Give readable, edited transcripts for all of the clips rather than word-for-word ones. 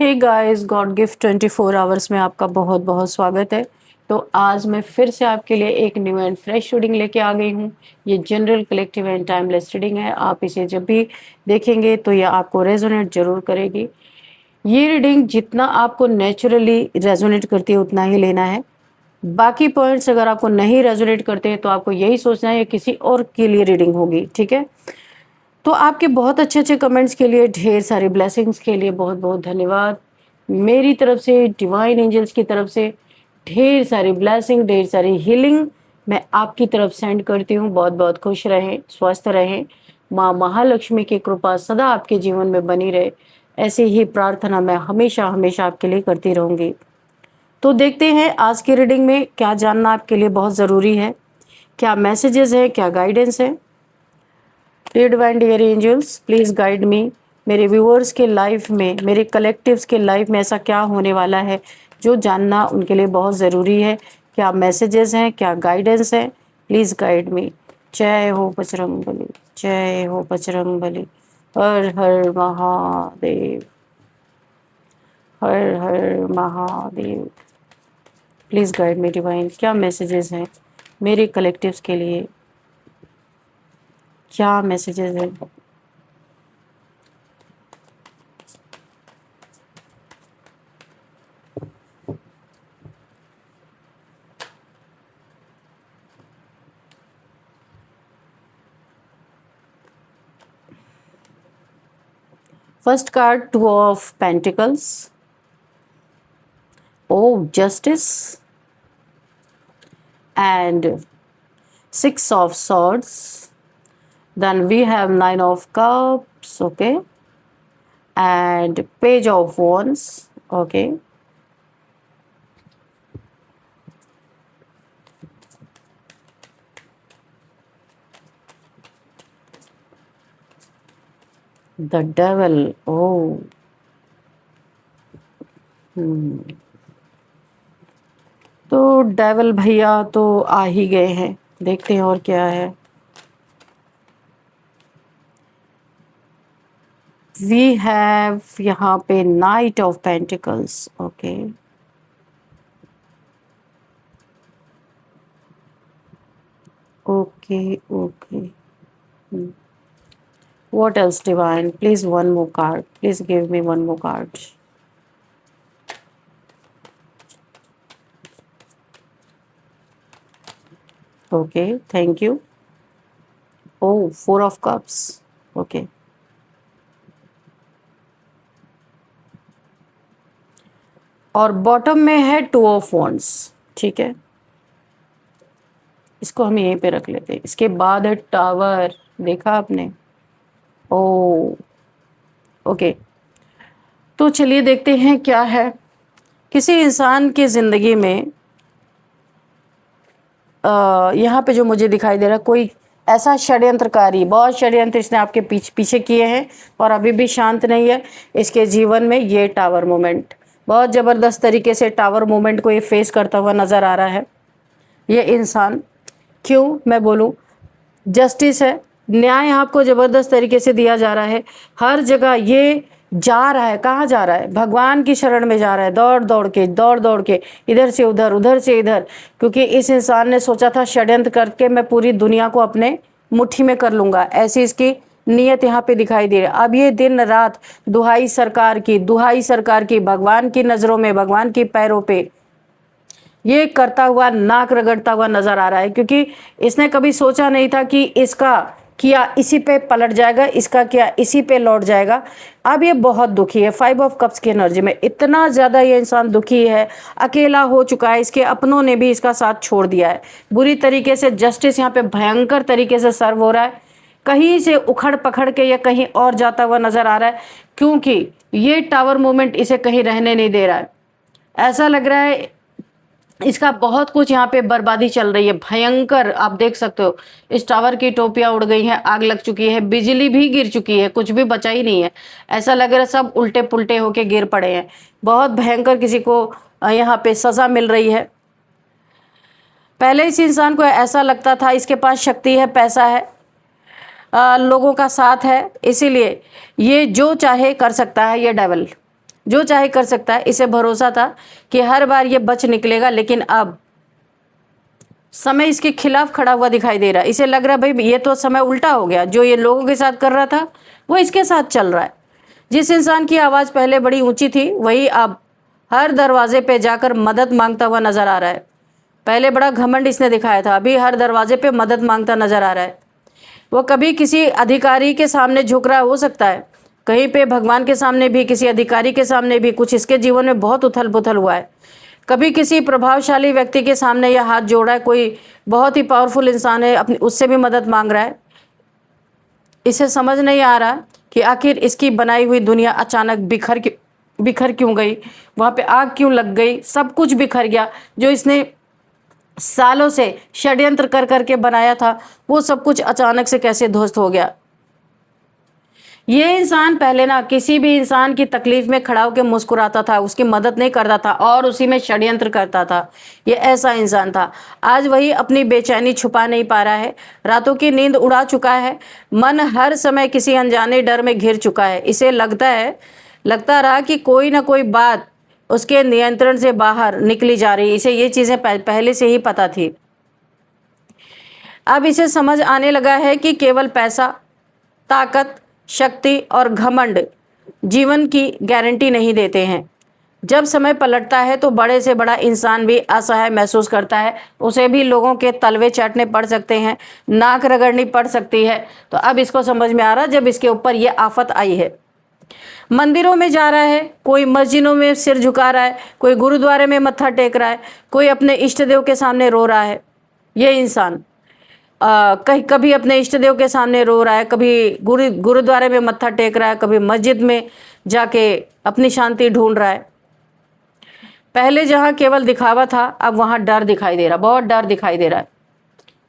हे guys, God gift 24 hours में आपका बहुत बहुत स्वागत है। तो आज मैं फिर से आपके लिए एक न्यू एंड फ्रेश रीडिंग लेके आ गई हूँ। ये general collective and timeless reading है। आप इसे जब भी देखेंगे तो ये आपको रेजोनेट जरूर करेगी। ये रीडिंग जितना आपको नेचुरली रेजोनेट करती है उतना ही लेना है। बाकी पॉइंट्स अगर आपको नहीं रेजोनेट करते हैं तो आपको यही सोचना है किसी और के लिए रीडिंग होगी, ठीक है। तो आपके बहुत अच्छे अच्छे कमेंट्स के लिए, ढेर सारे ब्लेसिंग्स के लिए बहुत बहुत धन्यवाद। मेरी तरफ से, डिवाइन एंजल्स की तरफ से ढेर सारी ब्लेसिंग, ढेर सारी हीलिंग मैं आपकी तरफ सेंड करती हूँ। बहुत बहुत खुश रहें, स्वस्थ रहें। माँ महालक्ष्मी की कृपा सदा आपके जीवन में बनी रहे, ऐसी ही प्रार्थना मैं हमेशा हमेशा आपके लिए करती रहूँगी। तो देखते हैं आज की रीडिंग में क्या जानना आपके लिए बहुत ज़रूरी है, क्या मैसेजेस है, क्या गाइडेंस है। Dear divine, dear angels, please guide me. मेरे व्यूअर्स के लाइफ में, मेरे कलेक्टिव्स के लाइफ में ऐसा क्या होने वाला है जो जानना उनके लिए बहुत ज़रूरी है। क्या मैसेजेस हैं, क्या गाइडेंस है, प्लीज़ गाइड मी। जय हो बजरंगबली, जय हो बजरंगबली। हर हर महादेव, हर हर Mahadev. Please guide me divine, क्या मैसेजेस हैं मेरे कलेक्टिव्स के लिए, क्या मैसेजेस हैं। First card, Two of Pentacles. Oh, Justice. And Six of Swords. Then we have Nine of Cups, okay. And Page of Wands, okay. The Devil, oh. तो devil भैया तो आ ही गए हैं, देखते हैं और क्या है। वी हैव यहाँ पे night of pentacles, okay. Okay okay. What else, divine? Please, one more card. Please give me one more card. Okay, thank you. Oh, Four of Cups. Okay. और बॉटम में है Two of Wands, ठीक है। इसको हम यहीं पे रख लेते हैं। इसके बाद है टावर, देखा आपने। ओ ओके, तो चलिए देखते हैं क्या है। किसी इंसान की जिंदगी में यहाँ पे जो मुझे दिखाई दे रहा है, कोई ऐसा षड्यंत्रकारी, बहुत षड्यंत्र इसने आपके पीछे किए हैं और अभी भी शांत नहीं है इसके जीवन में। ये टावर मूवमेंट बहुत ज़बरदस्त तरीके से टावर मूवमेंट को ये फेस करता हुआ नज़र आ रहा है ये इंसान। क्यों मैं बोलूँ, जस्टिस है, न्याय आपको ज़बरदस्त तरीके से दिया जा रहा है। हर जगह ये जा रहा है, कहाँ जा रहा है, भगवान की शरण में जा रहा है, दौड़ दौड़ के इधर से उधर, उधर से इधर। क्योंकि इस इंसान ने सोचा था षड्यंत्र करके मैं पूरी दुनिया को अपने मुट्ठी में कर लूँगा, ऐसी इसकी नीयत यहाँ पे दिखाई दे रही है। अब ये दिन रात दुहाई सरकार की, भगवान की नज़रों में, भगवान की पैरों पे ये करता हुआ, नाक रगड़ता हुआ नजर आ रहा है। क्योंकि इसने कभी सोचा नहीं था कि इसका किया इसी पे पलट जाएगा, इसका किया इसी पे लौट जाएगा। अब ये बहुत दुखी है। फाइव ऑफ कप्स की एनर्जी में इतना ज़्यादा ये इंसान दुखी है, अकेला हो चुका है, इसके अपनों ने भी इसका साथ छोड़ दिया है बुरी तरीके से। जस्टिस यहाँ पे भयंकर तरीके से सर्व हो रहा है, कहीं से उखड़ पकड़ के या कहीं और जाता हुआ नजर आ रहा है। क्योंकि ये टावर मूवमेंट इसे कहीं रहने नहीं दे रहा है। ऐसा लग रहा है इसका बहुत कुछ यहाँ पे बर्बादी चल रही है भयंकर। आप देख सकते हो इस टावर की टोपियां उड़ गई हैं, आग लग चुकी है, बिजली भी गिर चुकी है, कुछ भी बचा ही नहीं है। ऐसा लग रहा है सब उल्टे पुल्टे होके गिर पड़े हैं। बहुत भयंकर किसी को यहाँ पे सजा मिल रही है। पहले इस इंसान को ऐसा लगता था इसके पास शक्ति है, पैसा है, लोगों का साथ है, इसीलिए ये जो चाहे कर सकता है ये डेविल। जो चाहे कर सकता है। इसे भरोसा था कि हर बार ये बच निकलेगा, लेकिन अब समय इसके खिलाफ खड़ा हुआ दिखाई दे रहा है। इसे लग रहा है भाई ये तो समय उल्टा हो गया, जो ये लोगों के साथ कर रहा था वो इसके साथ चल रहा है। जिस इंसान की आवाज़ पहले बड़ी ऊंची थी वही अब हर दरवाजे पे जाकर मदद मांगता हुआ नजर आ रहा है। पहले बड़ा घमंड इसने दिखाया था, अभी हर दरवाजे पे मदद मांगता नजर आ रहा है। वो कभी किसी अधिकारी के सामने झुक रहा हो सकता है, कहीं पे भगवान के सामने भी, किसी अधिकारी के सामने भी। कुछ इसके जीवन में बहुत उथल पुथल हुआ है। कभी किसी प्रभावशाली व्यक्ति के सामने यह हाथ जोड़ा है, कोई बहुत ही पावरफुल इंसान है, अपनी उससे भी मदद मांग रहा है। इसे समझ नहीं आ रहा कि आखिर इसकी बनाई हुई दुनिया अचानक बिखर क्यों गई, वहाँ पे आग क्यों लग गई। सब कुछ बिखर गया, जो इसने सालों से षड्यंत्र कर करके बनाया था वो सब कुछ अचानक से कैसे ध्वस्त हो गया। ये इंसान पहले ना किसी भी इंसान की तकलीफ में खड़ा होकर मुस्कुराता था, उसकी मदद नहीं करता था और उसी में षड्यंत्र करता था। ये ऐसा इंसान था। आज वही अपनी बेचैनी छुपा नहीं पा रहा है, रातों की नींद उड़ा चुका है, मन हर समय किसी अनजाने डर में घिर चुका है। इसे लगता रहा कि कोई ना कोई बात उसके नियंत्रण से बाहर निकली जा रही। इसे ये चीज़ें पहले से ही पता थी। अब इसे समझ आने लगा है कि केवल पैसा, ताकत, शक्ति और घमंड जीवन की गारंटी नहीं देते हैं। जब समय पलटता है तो बड़े से बड़ा इंसान भी असहाय महसूस करता है। उसे भी लोगों के तलवे चाटने पड़ सकते हैं, नाक रगड़नी पड़ सकती है। तो अब इसको समझ में आ रहा जब इसके ऊपर ये आफत आई है। मंदिरों में जा रहा है, कोई मस्जिदों में सिर झुका रहा है, कोई गुरुद्वारे में मत्था टेक रहा है, कोई अपने इष्ट देव के सामने रो रहा है। ये इंसान कहीं कभी अपने इष्ट देव के सामने रो रहा है, कभी गुरुद्वारे में मत्था टेक रहा है, कभी मस्जिद में जाके अपनी शांति ढूंढ रहा है। पहले जहाँ केवल दिखावा था, अब वहाँ डर दिखाई दे रहा, बहुत डर दिखाई दे रहा है।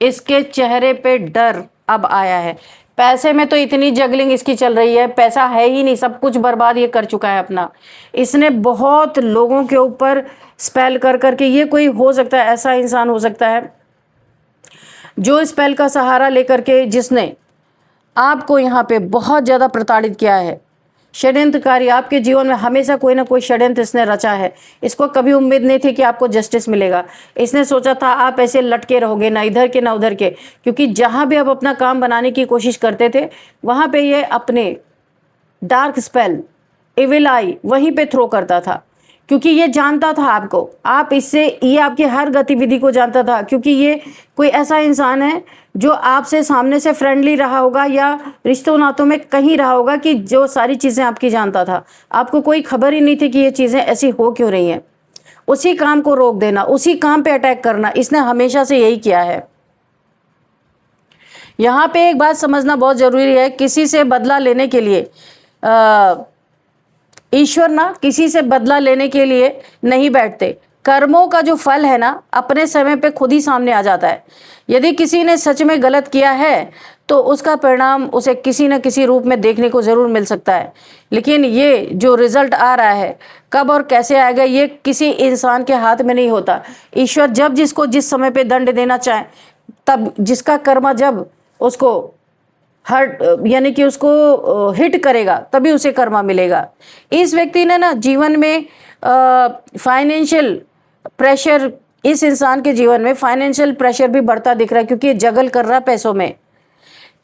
इसके चेहरे पे डर अब आया है। पैसे में तो इतनी जगलिंग इसकी चल रही है, पैसा है ही नहीं, सब कुछ बर्बाद ये कर चुका है अपना। इसने बहुत लोगों के ऊपर स्पेल कर करके, ये कोई हो सकता है, ऐसा इंसान हो सकता है जो स्पेल का सहारा लेकर के जिसने आपको यहाँ पे बहुत ज़्यादा प्रताड़ित किया है। षड्यंत्रकारी आपके जीवन में हमेशा कोई ना कोई षड्यंत्र इसने रचा है। इसको कभी उम्मीद नहीं थी कि आपको जस्टिस मिलेगा। इसने सोचा था आप ऐसे लटके रहोगे, ना इधर के ना उधर के, क्योंकि जहाँ भी आप अपना काम बनाने की कोशिश करते थे वहाँ पे ये अपने डार्क स्पेल, इविल आई वहीं पे थ्रो करता था। क्योंकि ये जानता था आपको, आप इससे, ये आपकी हर गतिविधि को जानता था। क्योंकि ये कोई ऐसा इंसान है जो आपसे सामने से फ्रेंडली रहा होगा या रिश्तों नातों में कहीं रहा होगा, कि जो सारी चीज़ें आपकी जानता था। आपको कोई खबर ही नहीं थी कि ये चीज़ें ऐसी हो क्यों रही हैं। उसी काम को रोक देना, उसी काम पे अटैक करना, इसने हमेशा से यही किया है। यहाँ पे एक बात समझना बहुत ज़रूरी है, किसी से बदला लेने के लिए ईश्वर ना किसी से बदला लेने के लिए नहीं बैठते। कर्मों का जो फल है ना, अपने समय पे खुद ही सामने आ जाता है। यदि किसी ने सच में गलत किया है तो उसका परिणाम उसे किसी न किसी रूप में देखने को ज़रूर मिल सकता है। लेकिन ये जो रिजल्ट आ रहा है, कब और कैसे आएगा, ये किसी इंसान के हाथ में नहीं होता। ईश्वर जब जिसको जिस समय पे दंड देना चाहे, तब जिसका कर्म जब उसको हर्ट यानी कि उसको हिट करेगा, तभी उसे कर्मा मिलेगा। इस व्यक्ति ने ना जीवन में फाइनेंशियल प्रेशर, इस इंसान के जीवन में फाइनेंशियल प्रेशर भी बढ़ता दिख रहा है, क्योंकि ये जगल कर रहा है पैसों में।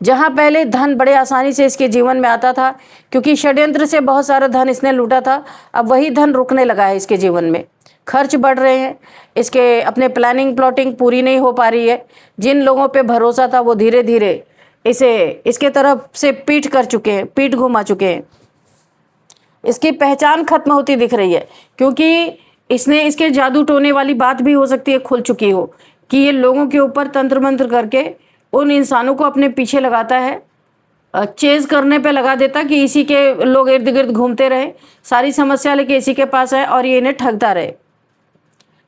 जहाँ पहले धन बड़े आसानी से इसके जीवन में आता था, क्योंकि षड्यंत्र से बहुत सारा धन इसने लूटा था, अब वही धन रुकने लगा है इसके जीवन में। खर्च बढ़ रहे हैं, इसके अपने प्लानिंग प्लॉटिंग पूरी नहीं हो पा रही है। जिन लोगों पे भरोसा था वो धीरे धीरे इसके तरफ से पीठ घुमा चुके हैं। इसकी पहचान खत्म होती दिख रही है, क्योंकि इसने, इसके जादू टोने वाली बात भी हो सकती है खुल चुकी हो, कि ये लोगों के ऊपर तंत्र मंत्र करके उन इंसानों को अपने पीछे लगाता है, चेज करने पे लगा देता कि इसी के लोग इर्द गिर्द घूमते रहे, सारी समस्या लेके इसी के पास आए और ये इन्हें ठगता रहे।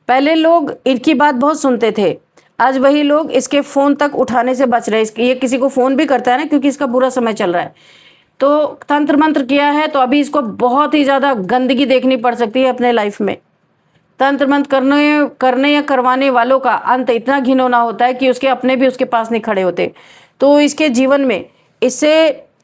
पहले लोग इनकी बात बहुत सुनते थे, आज वही लोग इसके फ़ोन तक उठाने से बच रहे हैं। ये किसी को फ़ोन भी करता है ना, क्योंकि इसका बुरा समय चल रहा है। तो तंत्र मंत्र किया है तो अभी इसको बहुत ही ज़्यादा गंदगी देखनी पड़ सकती है अपने लाइफ में। तंत्र मंत्र करने या करवाने वालों का अंत इतना घिनौना होता है कि उसके अपने भी उसके पास नहीं खड़े होते। तो इसके जीवन में इससे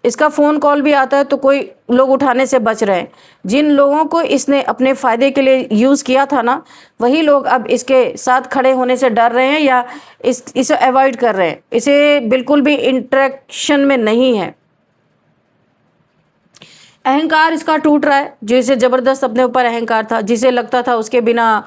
इसका फ़ोन कॉल भी आता है तो कोई लोग उठाने से बच रहे हैं। जिन लोगों को इसने अपने फ़ायदे के लिए यूज़ किया था ना, वही लोग अब इसके साथ खड़े होने से डर रहे हैं या इसे अवॉइड कर रहे हैं, इसे बिल्कुल भी इंटरेक्शन में नहीं है। अहंकार इसका टूट रहा है, जिसे ज़बरदस्त अपने ऊपर अहंकार था, जिसे लगता था उसके बिना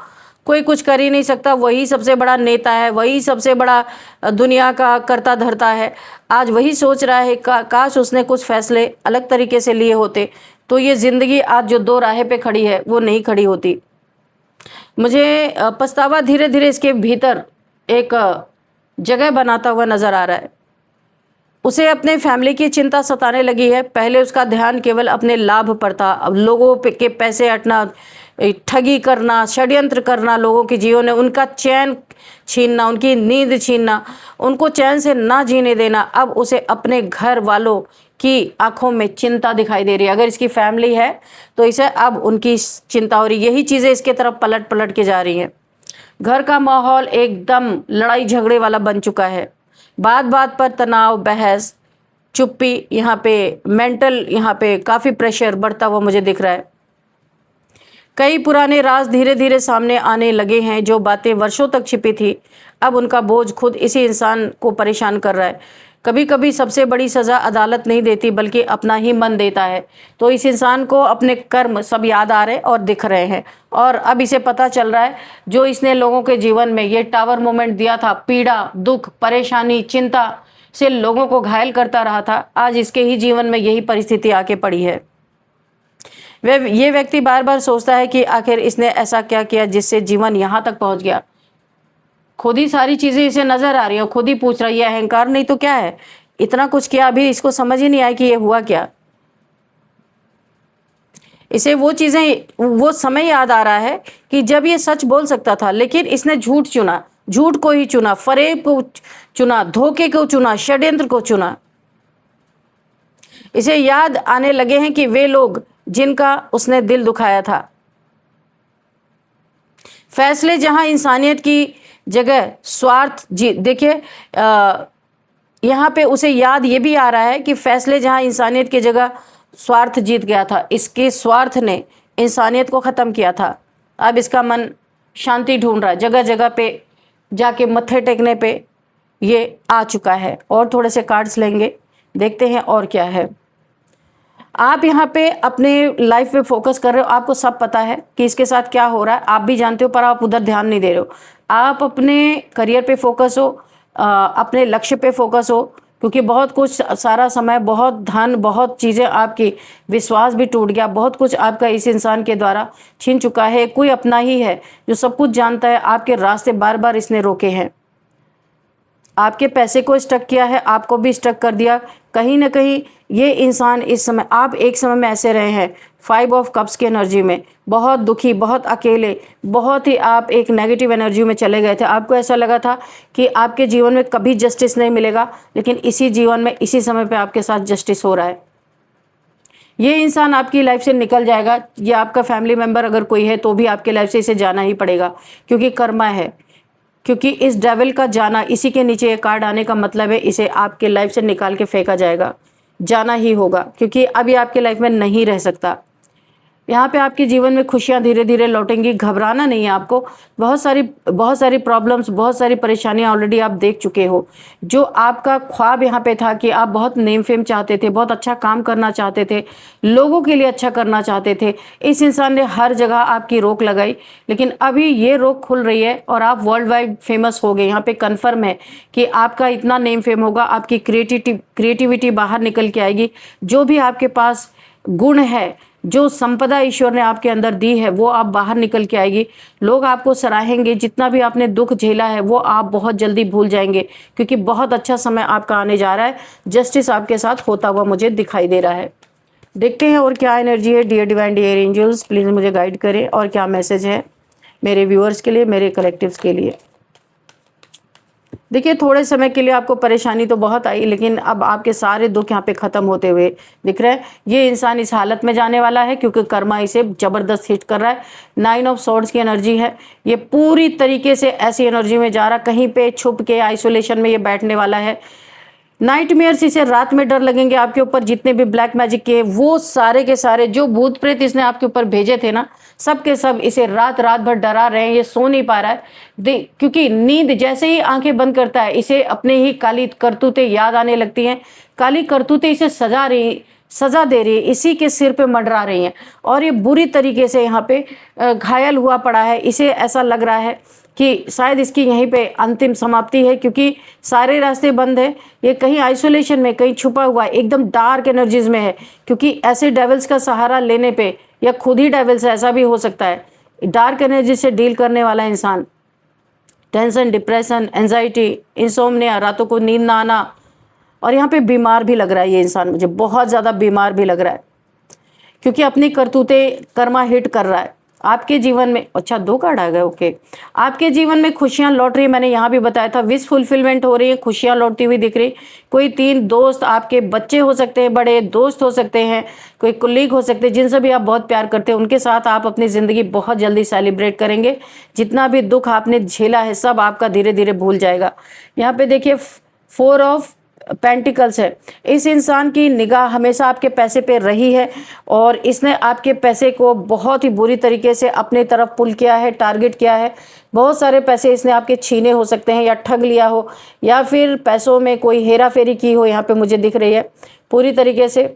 कोई कुछ कर ही नहीं सकता, वही सबसे बड़ा नेता है, वही सबसे बड़ा दुनिया का करता धरता है। आज वही सोच रहा है काश उसने कुछ फैसले अलग तरीके से लिए होते तो ये ज़िंदगी आज जो दो राहें पे खड़ी है वो नहीं खड़ी होती। मुझे पछतावा धीरे धीरे इसके भीतर एक जगह बनाता हुआ नज़र आ रहा है। उसे अपने फैमिली की चिंता सताने लगी है। पहले उसका ध्यान केवल अपने लाभ पर था, अब लोगों के पैसे हटना, ठगी करना, षड्यंत्र करना, लोगों के जीवन में उनका चैन छीनना, उनकी नींद छीनना, उनको चैन से ना जीने देना। अब उसे अपने घर वालों की आंखों में चिंता दिखाई दे रही है। अगर इसकी फैमिली है तो इसे अब उनकी चिंता हो रही है। यही चीज़ें इसके तरफ पलट पलट के जा रही हैं। घर का माहौल एकदम लड़ाई झगड़े वाला बन चुका है। बात बात पर तनाव, बहस, चुप्पी, यहाँ पे मेंटल, यहाँ पे काफ़ी प्रेशर बढ़ता हुआ मुझे दिख रहा है। कई पुराने राज धीरे धीरे सामने आने लगे हैं। जो बातें वर्षों तक छिपी थी, अब उनका बोझ खुद इसी इंसान को परेशान कर रहा है। कभी कभी सबसे बड़ी सज़ा अदालत नहीं देती बल्कि अपना ही मन देता है। तो इस इंसान को अपने कर्म सब याद आ रहे और दिख रहे हैं और अब इसे पता चल रहा है जो इसने लोगों के जीवन में ये टावर मोमेंट दिया था, पीड़ा, दुख, परेशानी, चिंता से लोगों को घायल करता रहा था, आज इसके ही जीवन में यही परिस्थिति आके पड़ी है। ये व्यक्ति बार बार सोचता है कि आखिर इसने ऐसा क्या किया जिससे जीवन यहाँ तक पहुँच गया। खुद ही सारी चीज़ें इसे नज़र आ रही है, खुद ही पूछ रहा है ये अहंकार नहीं तो क्या है, इतना कुछ किया, अभी इसको समझ ही नहीं आया कि ये हुआ क्या। इसे वो चीज़ें, वो समय याद आ रहा है कि जब ये सच बोल सकता था, लेकिन इसने झूठ चुना, झूठ को ही चुना, फरेब को चुना, धोखे को चुना, षड्यंत्र को चुना। इसे याद आने लगे हैं कि वे लोग जिनका उसने दिल दुखाया था। फैसले जहां इंसानियत की जगह स्वार्थ जी, देखिए यहाँ पे उसे याद ये भी आ रहा है कि फैसले जहां इंसानियत की जगह स्वार्थ जीत गया था, इसके स्वार्थ ने इंसानियत को ख़त्म किया था। अब इसका मन शांति ढूंढ रहा है, जगह जगह पे जाके मत्थे टेकने पे ये आ चुका है। और थोड़े से कार्ड्स लेंगे, देखते हैं और क्या है। आप यहाँ पे अपने लाइफ पे फोकस कर रहे हो, आपको सब पता है कि इसके साथ क्या हो रहा है, आप भी जानते हो, पर आप उधर ध्यान नहीं दे रहे हो। आप अपने करियर पे फोकस हो, अपने लक्ष्य पे फोकस हो, क्योंकि बहुत कुछ, सारा समय, बहुत धन, बहुत चीज़ें, आपकी विश्वास भी टूट गया, बहुत कुछ आपका इस इंसान के द्वारा छीन चुका है। कोई अपना ही है जो सब कुछ जानता है, आपके रास्ते बार बार इसने रोके हैं, आपके पैसे को स्टक किया है, आपको भी स्टक कर दिया। कहीं ना कहीं ये इंसान इस समय, आप एक समय में ऐसे रहे हैं 5 ऑफ कप्स की एनर्जी में, बहुत दुखी, बहुत अकेले, बहुत ही आप एक नेगेटिव एनर्जी में चले गए थे। आपको ऐसा लगा था कि आपके जीवन में कभी जस्टिस नहीं मिलेगा, लेकिन इसी जीवन में, इसी समय पे आपके साथ जस्टिस हो रहा है। ये इंसान आपकी लाइफ से निकल जाएगा, या आपका फैमिली मेम्बर अगर कोई है तो भी आपके लाइफ से इसे जाना ही पड़ेगा, क्योंकि कर्मा है। क्योंकि इस डेविल का जाना, इसी के नीचे ये कार्ड आने का मतलब है इसे आपके लाइफ से निकाल के फेंका जाएगा, जाना ही होगा, क्योंकि अब ये आपके लाइफ में नहीं रह सकता। यहाँ पे आपके जीवन में खुशियाँ धीरे धीरे लौटेंगी, घबराना नहीं है आपको। बहुत सारी प्रॉब्लम्स, बहुत सारी परेशानियाँ ऑलरेडी आप देख चुके हो। जो आपका ख्वाब यहाँ पे था कि आप बहुत नेम फेम चाहते थे, बहुत अच्छा काम करना चाहते थे, लोगों के लिए अच्छा करना चाहते थे, इस इंसान ने हर जगह आपकी रोक लगाई, लेकिन अभी ये रोक खुल रही है और आप वर्ल्ड वाइड फेमस हो गए। यहाँ पे कन्फर्म है कि आपका इतना नेम फेम होगा, आपकी क्रिएटिविटी बाहर निकल के आएगी। जो भी आपके पास गुण है, जो संपदा ईश्वर ने आपके अंदर दी है, वो आप बाहर निकल के आएगी। लोग आपको सराहेंगे, जितना भी आपने दुख झेला है वो आप बहुत जल्दी भूल जाएंगे, क्योंकि बहुत अच्छा समय आपका आने जा रहा है। जस्टिस आपके साथ होता हुआ मुझे दिखाई दे रहा है। देखते हैं और क्या एनर्जी है। Dear divine, dear angels, please मुझे गाइड करें और क्या मैसेज है मेरे व्यूअर्स के लिए, मेरे कलेक्टिव्स के लिए। देखिए, थोड़े समय के लिए आपको परेशानी तो बहुत आई, लेकिन अब आपके सारे दुख यहाँ पे ख़त्म होते हुए दिख रहे हैं। ये इंसान इस हालत में जाने वाला है क्योंकि कर्मा इसे ज़बरदस्त हिट कर रहा है। 9 ऑफ स्वॉर्ड्स की एनर्जी है, ये पूरी तरीके से ऐसी एनर्जी में जा रहा, कहीं पे छुप के आइसोलेशन में ये बैठने वाला है। नाइटमेयर्स, इसे रात में डर लगेंगे आपके ऊपर। जितने भी ब्लैक मैजिक के वो सारे के सारे जो भूत प्रेत इसने आपके ऊपर भेजे थे ना, सब के सब इसे रात रात भर डरा रहे हैं। ये सो नहीं पा रहा है क्योंकि नींद जैसे ही आंखें बंद करता है, इसे अपने ही काली करतूतें याद आने लगती हैं। काली करतूतें इसे सजा दे रही है, इसी के सिर पे मंडरा रही हैं और ये बुरी तरीके से यहाँ पे घायल हुआ पड़ा है। इसे ऐसा लग रहा है कि शायद इसकी यहीं पे अंतिम समाप्ति है, क्योंकि सारे रास्ते बंद है। ये कहीं आइसोलेशन में, कहीं छुपा हुआ है, एकदम डार्क एनर्जीज में है। क्योंकि ऐसे डेविल्स का सहारा लेने पे, या खुद ही डेविल्स, ऐसा भी हो सकता है, डार्क एनर्जी से डील करने वाला इंसान, टेंशन, डिप्रेशन, एंजाइटी, इंसोम्निया, रातों को नींद ना आना, और यहाँ पे बीमार भी लग रहा है ये इंसान, मुझे बहुत ज़्यादा बीमार भी लग रहा है, क्योंकि अपनी करतूतें कर्मा हिट कर रहा है आपके जीवन में। अच्छा, 2 कार्ड आ गए, ओके। आपके जीवन में खुशियां लौट रही है, मैंने यहाँ भी बताया था, विश फुलफिलमेंट हो रही है, खुशियां लौटती हुई दिख रही। कोई 3 दोस्त, आपके बच्चे हो सकते हैं, बड़े दोस्त हो सकते हैं, कोई कुलीग हो सकते हैं, जिनसे भी आप बहुत प्यार करते हैं, उनके साथ आप अपनी ज़िंदगी बहुत जल्दी सेलिब्रेट करेंगे। जितना भी दुख आपने झेला है सब आपका धीरे धीरे भूल जाएगा। यहाँ पे देखिए 4 ऑफ पेंटिकल्स है। इस इंसान की निगाह हमेशा आपके पैसे पे रही है और इसने आपके पैसे को बहुत ही बुरी तरीके से अपने तरफ पुल किया है, टारगेट किया है। बहुत सारे पैसे इसने आपके छीने हो सकते हैं, या ठग लिया हो, या फिर पैसों में कोई हेरा फेरी की हो, यहाँ पे मुझे दिख रही है पूरी तरीके से।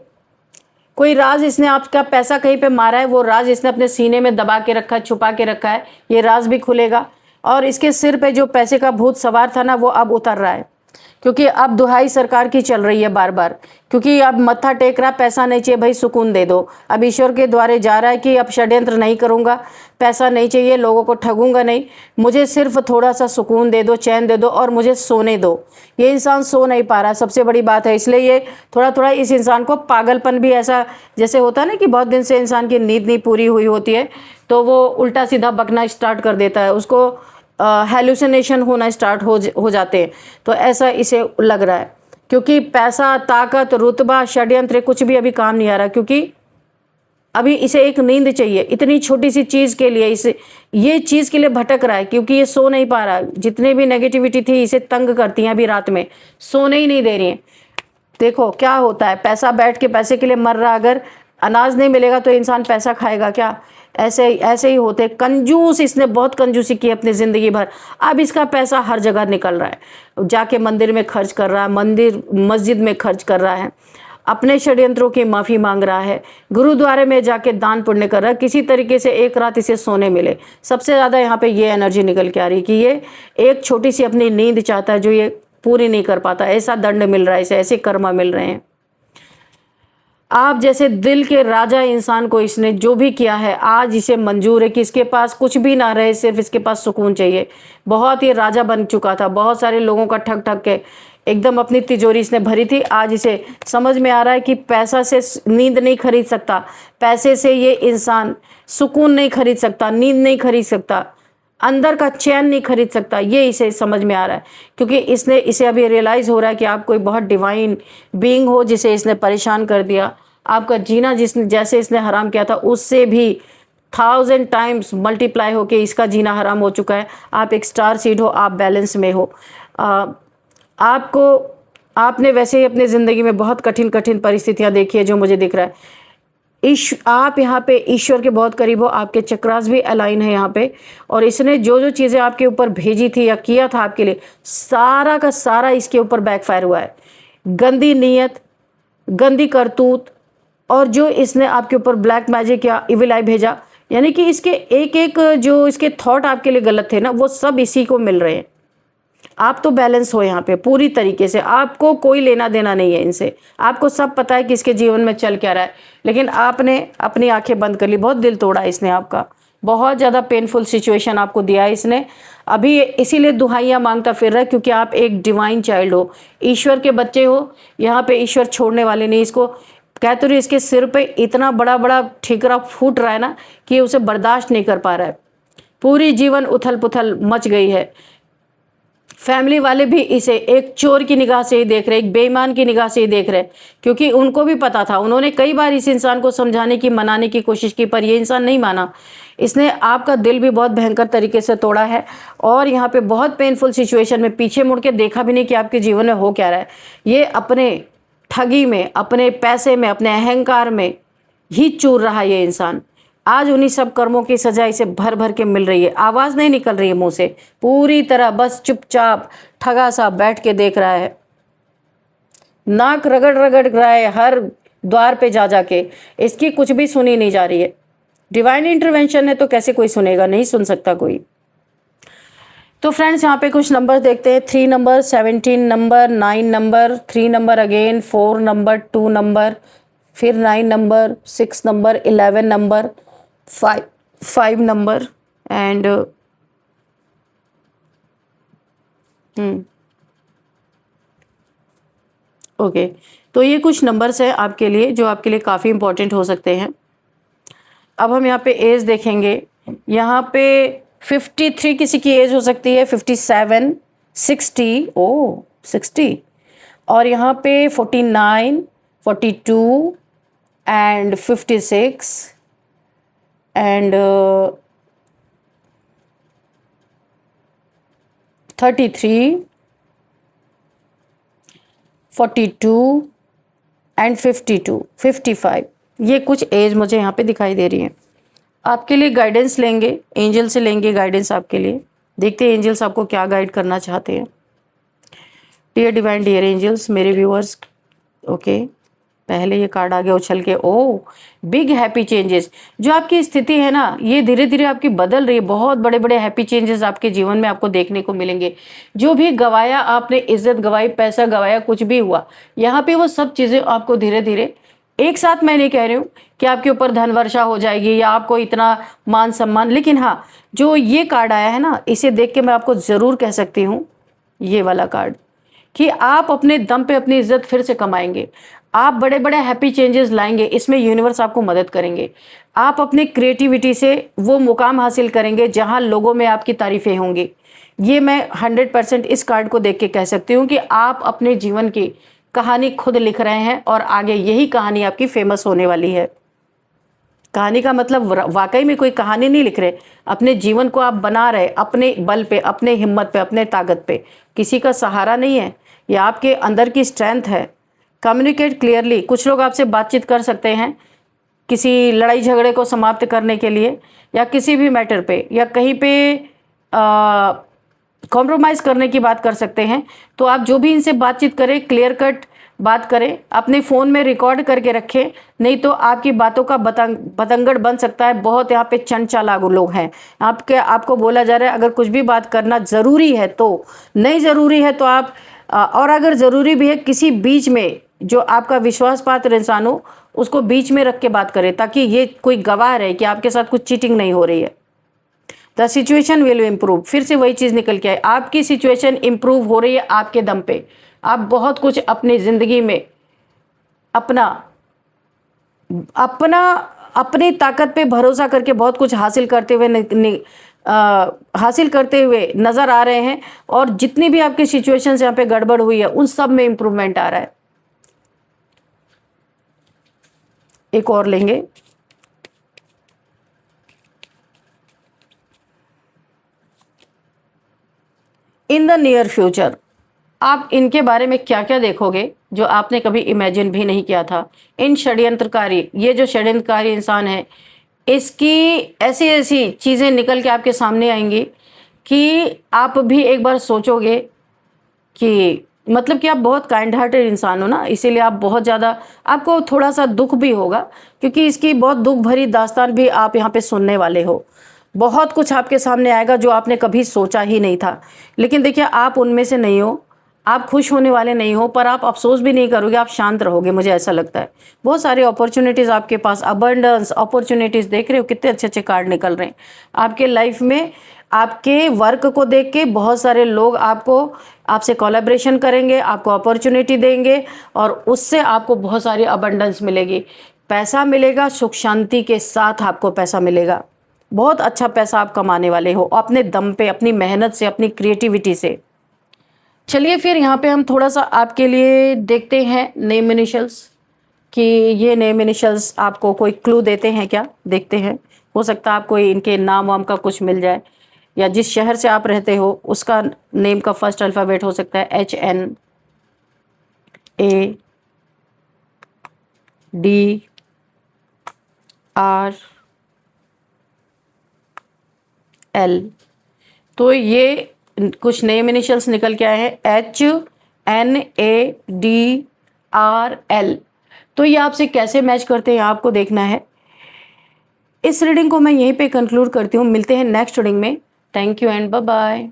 कोई राज इसने आपका पैसा कहीं पे मारा है, वो राज इसने अपने सीने में दबा के रखा है, छुपा के रखा है, ये राज भी खुलेगा। और इसके सिर पे जो पैसे का भूत सवार था ना, वो अब उतर रहा है, क्योंकि अब दुहाई सरकार की चल रही है बार बार, क्योंकि अब मत्था टेक रहा, पैसा नहीं चाहिए भाई, सुकून दे दो। अब ईश्वर के द्वारे जा रहा है कि अब षड्यंत्र नहीं करूँगा, पैसा नहीं चाहिए, लोगों को ठगूंगा नहीं, मुझे सिर्फ थोड़ा सा सुकून दे दो, चैन दे दो और मुझे सोने दो। ये इंसान सो नहीं पा रहा, सबसे बड़ी बात है, इसलिए ये थोड़ा थोड़ा इस इंसान को पागलपन भी, ऐसा जैसे होता है ना कि बहुत दिन से इंसान की नींद नहीं पूरी हुई होती है, तो वो उल्टा सीधा बकना स्टार्ट कर देता है, उसको हेलुसिनेशन होना स्टार्ट हो जाते हैं। तो ऐसा इसे लग रहा है, क्योंकि पैसा, ताकत, रुतबा, षड्यंत्र कुछ भी अभी काम नहीं आ रहा, क्योंकि अभी इसे एक नींद चाहिए। इतनी छोटी सी चीज़ के लिए ये चीज़ के लिए भटक रहा है, क्योंकि ये सो नहीं पा रहा। जितने भी नेगेटिविटी थी इसे तंग करती हैं अभी रात में, सोने ही नहीं दे रही हैं। देखो क्या होता है, पैसा बैठ के पैसे के लिए मर रहा, अगर अनाज नहीं मिलेगा तो इंसान पैसा खाएगा क्या? ऐसे ही होते कंजूस। इसने बहुत कंजूसी की अपनी ज़िंदगी भर, अब इसका पैसा हर जगह निकल रहा है, जाके मंदिर में खर्च कर रहा है, मस्जिद में खर्च कर रहा है, अपने षड्यंत्रों की माफ़ी मांग रहा है, गुरुद्वारे में जाके दान पुण्य कर रहा है, किसी तरीके से एक रात इसे सोने मिले। सबसे ज़्यादा यहाँ पे ये एनर्जी निकल के आ रही है कि ये एक छोटी सी अपनी नींद चाहता है जो ये पूरी नहीं कर पाता, ऐसा दंड मिल रहा है इसे, ऐसे कर्मा मिल रहे हैं। आप जैसे दिल के राजा इंसान को इसने जो भी किया है, आज इसे मंजूर है कि इसके पास कुछ भी ना रहे, सिर्फ इसके पास सुकून चाहिए। बहुत ही राजा बन चुका था, बहुत सारे लोगों का ठग ठग के एकदम अपनी तिजोरी इसने भरी थी। आज इसे समझ में आ रहा है कि पैसा से नींद नहीं खरीद सकता, पैसे से ये इंसान सुकून नहीं खरीद सकता, नींद नहीं खरीद सकता, अंदर का चैन नहीं खरीद सकता। ये इसे समझ में आ रहा है, क्योंकि इसे अभी रियलाइज़ हो रहा है कि आप कोई बहुत डिवाइन बीइंग हो जिसे इसने परेशान कर दिया। आपका जीना जैसे इसने हराम किया था, उससे भी 1000 टाइम्स मल्टीप्लाई होके इसका जीना हराम हो चुका है। आप एक स्टार सीड हो, आप बैलेंस में हो। आपने वैसे ही अपने ज़िंदगी में बहुत कठिन कठिन परिस्थितियाँ देखी है, जो मुझे दिख रहा है। आप यहाँ पे ईश्वर के बहुत करीब हो, आपके चक्रास भी अलाइन है यहाँ पे, और इसने जो जो चीज़ें आपके ऊपर भेजी थी या किया था आपके लिए, सारा का सारा इसके ऊपर बैकफायर हुआ है। गंदी नीयत, गंदी करतूत, और जो इसने आपके ऊपर ब्लैक मैजिक या इविल आई भेजा, यानी कि इसके एक एक जो इसके थॉट आपके लिए गलत थे ना, वो सब इसी को मिल रहे हैं। आप तो बैलेंस हो यहाँ पे पूरी तरीके से, आपको कोई लेना देना नहीं है इनसे, आपको सब पता है कि इसके जीवन में चल क्या रहा है, लेकिन आपने अपनी आंखें बंद कर ली। बहुत दिल तोड़ा इसने आपका, बहुत ज़्यादा पेनफुल सिचुएशन आपको दिया है इसने। अभी इसीलिए दुहाइयाँ मांगता फिर रहा है, क्योंकि आप एक डिवाइन चाइल्ड हो, ईश्वर के बच्चे हो। यहाँ पे ईश्वर छोड़ने वाले नहीं। इसको कहते रही, इसके सिर पे इतना बड़ा बड़ा ठीकरा फूट रहा है ना कि उसे बर्दाश्त नहीं कर पा रहा है। पूरी जीवन उथल पुथल मच गई है। फैमिली वाले भी इसे एक चोर की निगाह से ही देख रहे, एक बेईमान की निगाह से ही देख रहे, क्योंकि उनको भी पता था, उन्होंने कई बार इस इंसान को समझाने की, मनाने की कोशिश की, पर ये इंसान नहीं माना। इसने आपका दिल भी बहुत भयंकर तरीके से तोड़ा है, और यहाँ पे बहुत पेनफुल सिचुएशन में पीछे मुड़ के देखा भी नहीं कि आपके जीवन में हो क्या रहा है। ये अपने ठगी में, अपने पैसे में, अपने अहंकार में ही चूर रहा ये इंसान। आज उन्हीं सब कर्मों की सजा इसे भर भर के मिल रही है। आवाज़ नहीं निकल रही है मुंह से, पूरी तरह बस चुपचाप ठगा सा बैठ के देख रहा है, नाक रगड़ रगड़ रहा है हर द्वार पे जा जाके। इसकी कुछ भी सुनी नहीं जा रही है। डिवाइन इंटरवेंशन है तो कैसे कोई सुनेगा, नहीं सुन सकता कोई। तो फ्रेंड्स यहाँ पे कुछ नंबर देखते हैं। 3 number, 17 number, 9 number, 3 number again, 4 number, 2 number, फिर 9 number, 6 number, 11 number, 5 number and okay. तो ये कुछ नंबर्स है आपके लिए जो आपके लिए काफ़ी इंपॉर्टेंट हो सकते हैं। अब हम यहाँ पे एज देखेंगे। यहाँ पे 53 किसी की एज हो सकती है, 57, 60, ओ 60, और यहाँ पे 49, 42 एंड 56 एंड 33, 42 एंड 52, 55। ये कुछ एज मुझे यहाँ पे दिखाई दे रही है। आपके लिए गाइडेंस लेंगे, एंजल से लेंगे गाइडेंस आपके लिए। देखते हैं एंजल्स आपको क्या गाइड करना चाहते हैं। डियर डिवाइन, डियर एंजल्स, मेरे व्यूअर्स, ओके, पहले ये कार्ड आ गया उछल के। ओ बिग हैप्पी चेंजेस, जो आपकी स्थिति है ना, ये धीरे धीरे आपकी बदल रही है। बहुत बड़े बड़े हैप्पी चेंजेस आपके जीवन में आपको देखने को मिलेंगे। जो भी गवाया आपने, इज्जत गवाई, पैसा गवाया, कुछ भी हुआ, यहाँ पे वो सब चीज़ें आपको धीरे धीरे, एक साथ मैं नहीं कह रही हूँ कि आपके ऊपर धन वर्षा हो जाएगी या आपको इतना मान सम्मान, लेकिन हाँ, जो ये कार्ड आया है ना, इसे देख के मैं आपको ज़रूर कह सकती हूँ, ये वाला कार्ड, कि आप अपने दम पे अपनी इज्जत फिर से कमाएंगे। आप बड़े बड़े हैप्पी चेंजेस लाएंगे, इसमें यूनिवर्स आपको मदद करेंगे। आप अपनी क्रिएटिविटी से वो मुकाम हासिल करेंगे जहां लोगों में आपकी तारीफें होंगी। ये मैं 100% इस कार्ड को देख के कह सकती हूँ कि आप अपने जीवन की कहानी खुद लिख रहे हैं, और आगे यही कहानी आपकी फेमस होने वाली है। कहानी का मतलब वाकई में कोई कहानी नहीं लिख रहे, अपने जीवन को आप बना रहे, अपने बल पे, अपने हिम्मत पे, अपने ताकत पे। किसी का सहारा नहीं है, ये आपके अंदर की स्ट्रेंथ है। कम्युनिकेट क्लियरली, कुछ लोग आपसे बातचीत कर सकते हैं किसी लड़ाई झगड़े को समाप्त करने के लिए, या किसी भी मैटर पे, या कहीं पे कॉम्प्रोमाइज़ करने की बात कर सकते हैं। तो आप जो भी इनसे बातचीत करें, क्लियर कट बात करें, अपने फ़ोन में रिकॉर्ड करके रखें, नहीं तो आपकी बातों का बतंगड़ बन सकता है। बहुत यहाँ पे चंचलागु लोग हैं। आपको बोला जा रहा है अगर कुछ भी बात करना ज़रूरी है तो, नहीं ज़रूरी है तो आप, और अगर ज़रूरी भी है, किसी बीच में जो आपका विश्वास पात्र इंसान हो उसको बीच में रख के बात करें, ताकि ये कोई गवाह रहे कि आपके साथ कुछ चीटिंग नहीं हो रही है। द सिचुएशन विल इम्प्रूव, फिर से वही चीज़ निकल के आए, आपकी सिचुएशन इम्प्रूव हो रही है आपके दम पे। आप बहुत कुछ अपनी ज़िंदगी में अपना अपना अपनी ताकत पे भरोसा करके बहुत कुछ हासिल करते हुए नज़र आ रहे हैं, और जितनी भी आपकी सिचुएशंस यहाँ पे गड़बड़ हुई है उन सब में इम्प्रूवमेंट आ रहा है। एक और लेंगे। इन द नियर फ्यूचर, आप इनके बारे में क्या क्या देखोगे जो आपने कभी इमेजिन भी नहीं किया था। इन षड्यंत्रकारी, ये जो षड्यंत्रकारी इंसान है, इसकी ऐसी ऐसी चीज़ें निकल के आपके सामने आएंगी कि आप भी एक बार सोचोगे कि मतलब कि आप बहुत काइंड हार्टेड इंसान हो ना, इसीलिए आप बहुत ज़्यादा, आपको थोड़ा सा दुख भी होगा, क्योंकि इसकी बहुत दुख भरी दास्तान भी आप यहाँ पे सुनने वाले हो। बहुत कुछ आपके सामने आएगा जो आपने कभी सोचा ही नहीं था। लेकिन देखिए, आप उनमें से नहीं हो, आप खुश होने वाले नहीं हो, पर आप अफसोस भी नहीं करोगे, आप शांत रहोगे, मुझे ऐसा लगता है। बहुत सारे अपॉर्चुनिटीज़ आपके पास, अबंडेंस अपॉर्चुनिटीज़, देख रहे हो कितने अच्छे अच्छे कार्ड निकल रहे हैं आपके लाइफ में। आपके वर्क को देख के बहुत सारे लोग आपसे कोलैबोरेशन करेंगे, आपको अपॉर्चुनिटी देंगे, और उससे आपको बहुत सारी अबंडेंस मिलेगी। पैसा मिलेगा, सुख शांति के साथ आपको पैसा मिलेगा। बहुत अच्छा पैसा आप कमाने वाले हो, अपने दम पे, अपनी मेहनत से, अपनी क्रिएटिविटी से। चलिए फिर यहाँ पे हम थोड़ा सा आपके लिए देखते हैं नेम इनिशियल्स, कि ये नेम इनिशियल्स आपको कोई क्लू देते हैं क्या, देखते हैं। हो सकता है आपको इनके नाम वाम का कुछ मिल जाए, या जिस शहर से आप रहते हो उसका नेम का फर्स्ट अल्फ़ाबेट हो सकता है HNADRL। तो ये कुछ नेम इनिशियल्स निकल के आए हैं, HNADRL। तो ये आपसे कैसे मैच करते हैं आपको देखना है। इस रीडिंग को मैं यहीं पे कंक्लूड करती हूँ, मिलते हैं नेक्स्ट रीडिंग में। Thank you and bye bye.